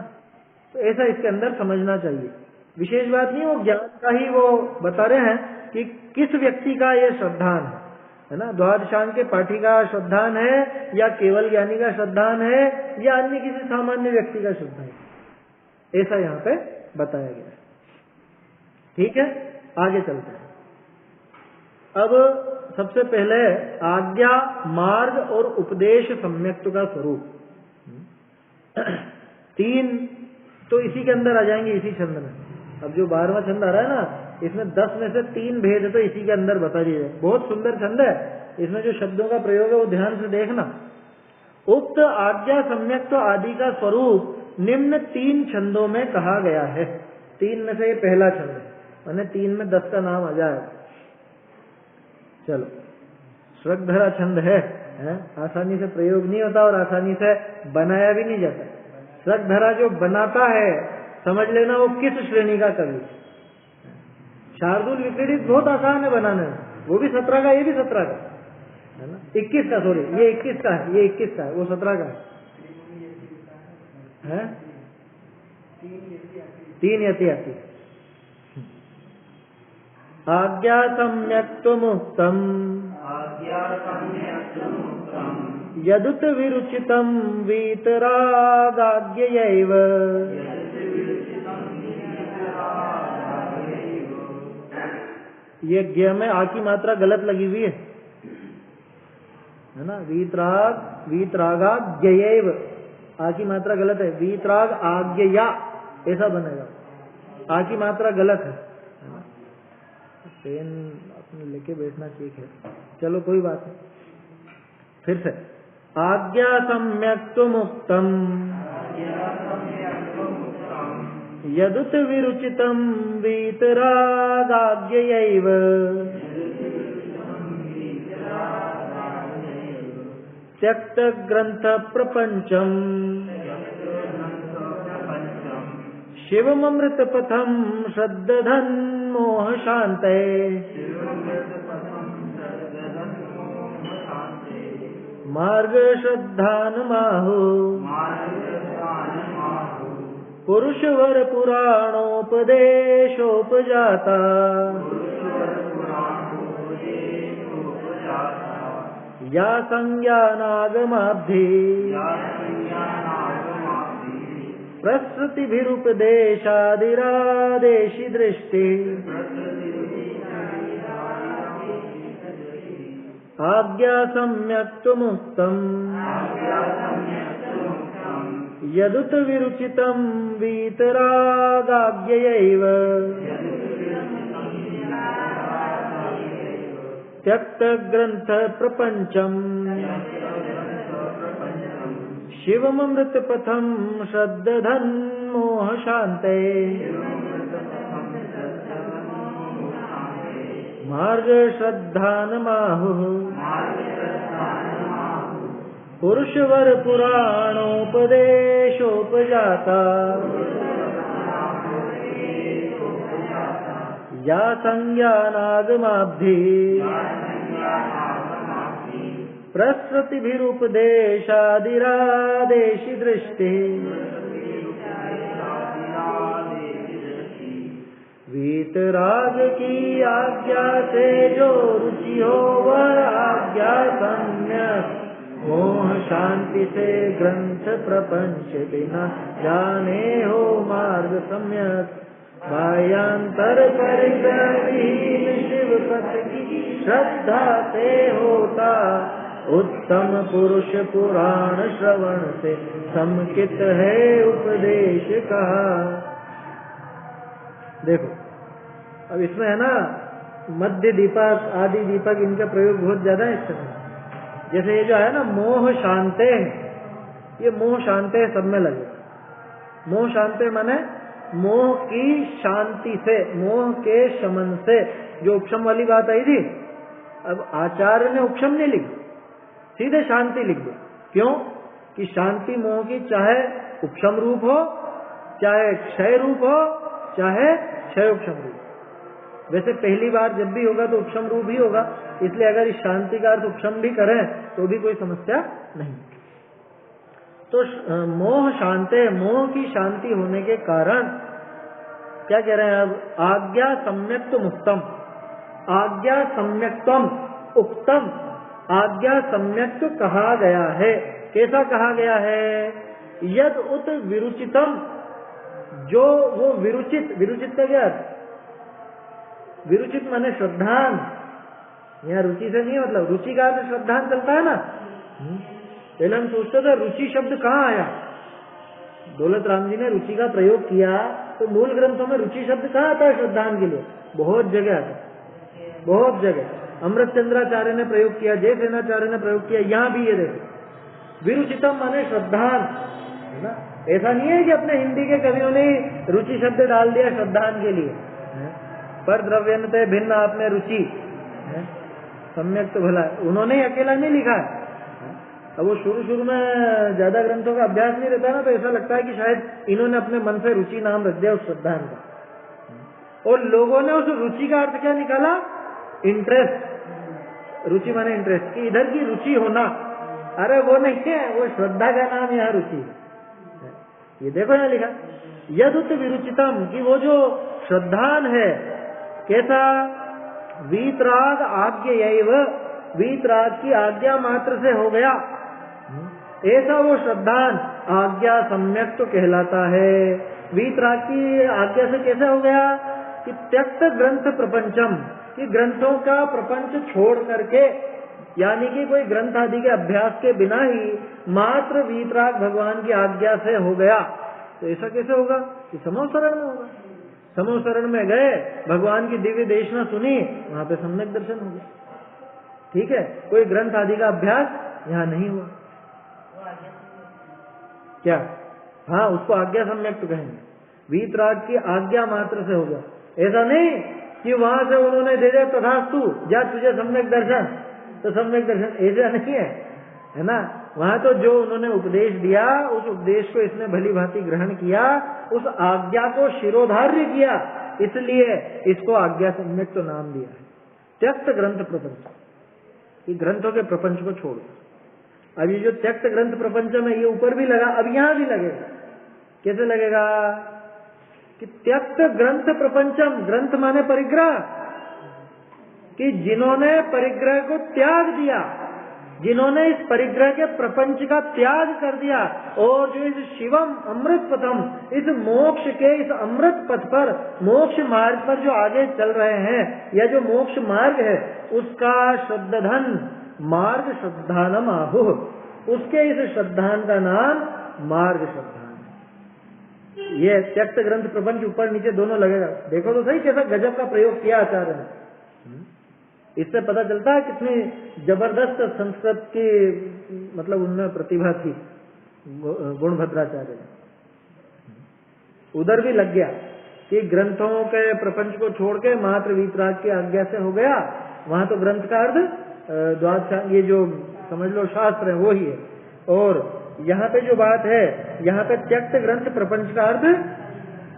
तो ऐसा इसके अंदर समझना चाहिए, विशेष बात नहीं। वो ज्ञान का ही वो बता रहे हैं कि किस व्यक्ति का ये श्रद्धान है ना, द्वादशांग के पाठी का श्रद्धान है या केवल ज्ञानी का श्रद्धान है या अन्य किसी सामान्य व्यक्ति का श्रद्धान है, ऐसा यहाँ पे बताया गया है। ठीक है, आगे चलते हैं। अब सबसे पहले आज्ञा, मार्ग और उपदेश सम्यक्त्व का स्वरूप 3 तो इसी के अंदर आ जाएंगे, इसी छंद में। अब जो 12वां छंद आ रहा है ना, इसमें 10 में से 3 भेद तो इसी के अंदर बता दिए जाए। बहुत सुंदर छंद है, इसमें जो शब्दों का प्रयोग है वो ध्यान से देखना। उक्त आज्ञा सम्यक्त्व आदि का स्वरूप निम्न 3 छंदों में कहा गया है। 3 में से ये पहला छंद है, मैंने 3 में 10 का नाम आ जाएगा। चलो, श्रगधरा छंद है, आसानी से प्रयोग नहीं होता और आसानी से बनाया भी नहीं जाता। श्रगधरा जो बनाता है समझ लेना वो किस श्रेणी का कवि। शार्दुल विक्रीडित बहुत आसान है बनाने में, वो भी 17 का, ये भी 17 का है ना, 21 का, सॉरी ये 21 का है, ये 21 का है, वो 17 का है। 3 यति आती। आज्ञा सम्यक्त्वमुक्तम् यदुत विरुचितं वीतरागाज्ञयैव। यज्ञ में आ की मात्रा गलत लगी हुई है ना, वीतरागाज्ञयैव, आ की मात्रा गलत है, वीतराग आज्ञया ऐसा बनेगा, आ की मात्रा गलत है ना। पेन अपने लेके बैठना ठीक है, चलो कोई बात नहीं। फिर से आज्ञा सम्यक्त्वमुक्तम् यदुत विरुचितं वीतरागाज्ञयैव। त्यक्त ग्रंथ प्रपंचम् शिवममृत पथम श्रद्धधन मोह शांते। मार्ग श्रद्धान माहु पुरुषवर पुराणोपदेशोपजाता। या संज्ञानागमाब्धि प्रसृतिभिरुपदेशादिरादेशि दृष्टि। आज्ञा सम्यक्त्वमुक्तम् यदुत विरुचितं वीतरागाज्ञयैव। त्यक्त ग्रंथ प्रपंचम् शिवममृत पथम श्रद्धधन मोह शांते। मार्ग श्रद्धान माहुः पुरुषवर पुराणोपदेशोपजाता। या संज्ञानागमाब्धि प्रसृतिभिरुपदेशादिरादेशि दृष्टि। वीतराग की आज्ञा से जो रुचि हो वह आज्ञा सम्यक। मोह शांति से ग्रंथ प्रपंच बिना जाने हो मार्ग सम्यक। बाह्यांतर परिग्रहहीन शिव पथ की श्रद्धा से होता। उत्तम पुरुष पुराण श्रवण से समकित है उपदेश कहा। देखो अब इसमें है ना मध्य दीपक आदि दीपक, इनका प्रयोग बहुत ज्यादा है इस समय। जैसे ये जो है ना मोह शांते, ये मोह शांते सब में लगे। मोह शांते माने मोह की शांति से, मोह के शमन से, जो उपशम वाली बात आई थी। अब आचार्य ने उपशम नहीं लिखी, सीधे शांति लिख दो। क्यों कि शांति मोह की चाहे उपशम रूप हो, चाहे क्षय रूप हो, चाहे क्षय उपशम रूप। वैसे पहली बार जब भी होगा तो उपशम रूप ही होगा, इसलिए अगर इस शांति का अर्थ उपशम भी करें तो भी कोई समस्या नहीं। तो मोह शांते, मोह की शांति होने के कारण क्या कह रहे हैं अब? आज्ञा सम्यक्त्वम् उक्तम। आज्ञा सम्यक्त्वम् उक्तम, आज्ञा सम्यक्त्व कहा गया है। कैसा कहा गया है? यद उत विरुचितम, जो वो विरुचित, विरुचित का क्या अर्थ? विरुचित माने श्रद्धान। यहाँ रुचि से नहीं, मतलब रुचि का अर्थ श्रद्धान चलता है ना। पहले हम सोचते थे रुचि शब्द कहाँ आया। दौलत राम जी ने रुचि का प्रयोग किया तो मूल ग्रंथों में रुचि शब्द कहाँ आता है श्रद्धान के लिए? बहुत जगह आता है, बहुत जगह। अमृत चंद्राचार्य ने प्रयोग किया, जयसेनाचार्य ने प्रयोग किया, यहाँ भी ये देखो विरुचितम माने श्रद्धान, है ना। ऐसा नहीं है कि अपने हिंदी के कवियों ने रुचि शब्द डाल दिया श्रद्धान के लिए। पर द्रव्यन्ते भिन्न आपने रुचि, सम्यक तो भला उन्होंने अकेला नहीं लिखा है। अब वो शुरू में ज्यादा ग्रंथों का अभ्यास नहीं रहता ना, तो ऐसा लगता है कि शायद इन्होंने अपने मन से रुचि नाम रख दिया उस श्रद्धान का, और लोगों ने उस रुचि का अर्थ क्या निकाला? इंटरेस्ट। रुचि माने इंटरेस्ट, कि इधर की रुचि होना। अरे वो नहीं है, वो श्रद्धा का नाम यहाँ रुचि है। ये देखो यहाँ लिखा यदुत विरुचितम, कि वो जो श्रद्धान है कैसा? वीतराग आज्ञयैव, वीतराग की आज्ञा मात्र से हो गया, ऐसा वो श्रद्धान आज्ञा सम्यक तो कहलाता है। वीतराग की आज्ञा से कैसे हो गया? कि त्यक्त ग्रंथ प्रपंचम, कि ग्रंथों का प्रपंच छोड़ करके, यानी कि कोई ग्रंथ आदि के अभ्यास के बिना ही मात्र वीतराग भगवान की आज्ञा से हो गया। तो ऐसा कैसे होगा? कि समूह शरण में होगा। समूह शरण में गए, भगवान की दिव्य देशना सुनी, वहां पे सम्यक दर्शन हो गया। ठीक है, कोई ग्रंथ आदि का अभ्यास यहाँ नहीं हुआ। क्या? हाँ, उसको आज्ञा सम्यक तो कहेंगे। वीतराग की आज्ञा मात्र से होगा। ऐसा नहीं कि वहां से उन्होंने दे दिया तथास्तु, जा तुझे सम्यक दर्शन, तो सम्यक दर्शन, ऐसा नहीं है ना। वहां तो जो उन्होंने उपदेश दिया, उस उपदेश को इसने भली भांति ग्रहण किया, उस आज्ञा को शिरोधार्य किया, इसलिए इसको आज्ञा सम्यक तो नाम दिया है। त्यक्त ग्रंथ प्रपंच, ये ग्रंथों के प्रपंच को छोड़। अब ये जो त्यक्त ग्रंथ प्रपंच में, ये ऊपर भी लगा, अब यहां भी लगेगा। कैसे लगेगा? कि त्यक्त ग्रंथ प्रपंचम, ग्रंथ माने परिग्रह, कि जिन्होंने परिग्रह को त्याग दिया, जिन्होंने इस परिग्रह के प्रपंच का त्याग कर दिया, और जो इस शिवम अमृत पथम, इस मोक्ष के इस अमृत पथ पर, मोक्ष मार्ग पर जो आगे चल रहे हैं, या जो मोक्ष मार्ग है, उसका श्रद्धान मार्ग श्रद्धानम आहुः, उसके इस श्रद्धान का नाम मार्ग श्रद्धान। ये त्यक्त ग्रंथ प्रपंच ऊपर नीचे दोनों लगेगा। देखो तो सही कैसा गजब का प्रयोग किया आचार्य ने। इससे पता चलता है कितनी जबरदस्त संस्कृत की, मतलब उनमें प्रतिभा थी गुणभद्राचार्य ने। उधर भी लग गया कि ग्रंथों के प्रपंच को छोड़ के मात्र वीतराग की आज्ञा से हो गया। वहां तो ग्रंथ का अर्थ द्वादश, ये जो समझ लो शास्त्र है वो ही है। और यहाँ पे जो बात है, यहाँ पे त्यक्त ग्रंथ प्रपंच का अर्थ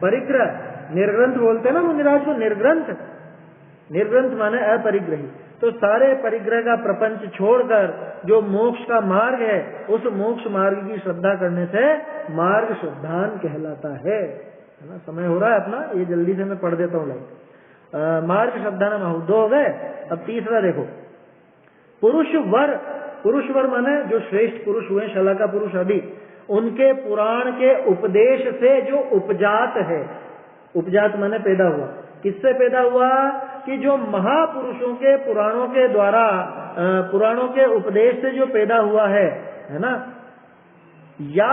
परिग्रह, निर्ग्रंथ बोलते हैं ना मुनिराज को, निर्ग्रंथ। निर्ग्रंथ माने अपरिग्रही। तो सारे परिग्रह का प्रपंच छोड़कर जो मोक्ष का मार्ग है, उस मोक्ष मार्ग की श्रद्धा करने से मार्ग श्रद्धान कहलाता है ना। समय हो रहा है अपना, ये जल्दी से मैं पढ़ देता हूँ लाइन। मार्ग श्रद्धान महु, दो हो गए। अब तीसरा देखो, पुरुष वर। पुरुष वर माने जो श्रेष्ठ पुरुष हुए, शलाका पुरुष आदि, उनके पुराण के उपदेश से जो उपजात है। उपजात माने पैदा हुआ। किससे पैदा हुआ? कि जो महापुरुषों के पुराणों के द्वारा, पुराणों के उपदेश से जो पैदा हुआ है ना। या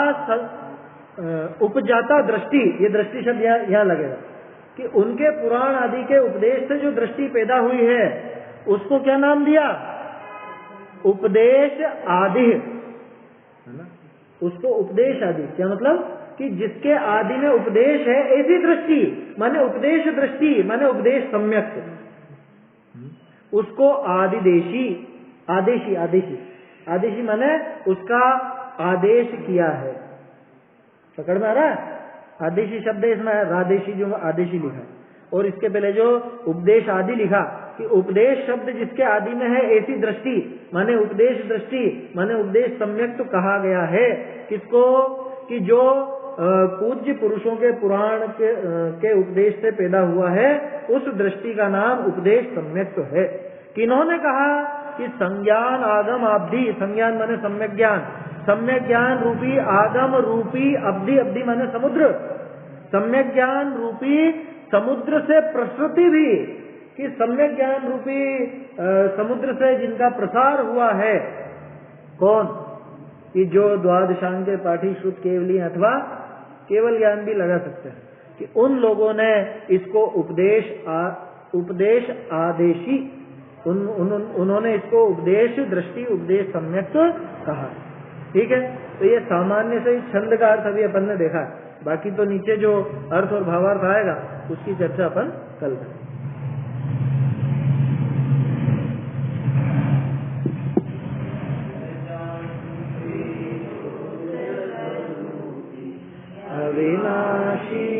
उपजाता दृष्टि, ये दृष्टि शब्द यहाँ लगेगा, कि उनके पुराण आदि के उपदेश से जो दृष्टि पैदा हुई है, उसको क्या नाम दिया? उपदेश आदि, है ना। उसको उपदेश आदि, क्या मतलब? कि जिसके आदि में उपदेश है, ऐसी दृष्टि माने उपदेश दृष्टि, माने उपदेश सम्यक, उसको आदिदेशी, आदेशी, आदेशी, आदेशी माने उसका आदेश किया है। पकड़ में आ रहा है? आदेशी शब्द इसमें रादेशी, जो आदेशी लिखा है, और इसके पहले जो उपदेश आदि लिखा, कि उपदेश शब्द जिसके आदि में है, ऐसी दृष्टि माने उपदेश दृष्टि, माने उपदेश सम्यक तो कहा गया है। किसको? कि जो पूज्य पुरुषों के पुराण के उपदेश से पैदा हुआ है, उस दृष्टि का नाम उपदेश सम्यक तो है। किन्होंने कहा? कि संज्ञान आगम अब्धि, संज्ञान माने सम्यक ज्ञान, सम्यक ज्ञान रूपी आगम रूपी अब्धि, अब्धि माने समुद्र, सम्यक ज्ञान रूपी समुद्र से प्रसृति भी, कि सम्यक ज्ञान रूपी समुद्र से जिनका प्रसार हुआ है, कौन? कि जो द्वादशांग के पाठी श्रुत केवली अथवा केवल ज्ञान भी लगा सकते हैं, कि उन लोगों ने इसको उपदेश आदेशी, उन्होंने इसको उपदेश दृष्टि, उपदेश सम्यक कहा। ठीक है, तो ये सामान्य से छंद का अर्थ अभी अपन ने देखा, बाकी तो नीचे जो अर्थ और भावार्थ आएगा उसकी चर्चा अपन कल करें। अविनाशी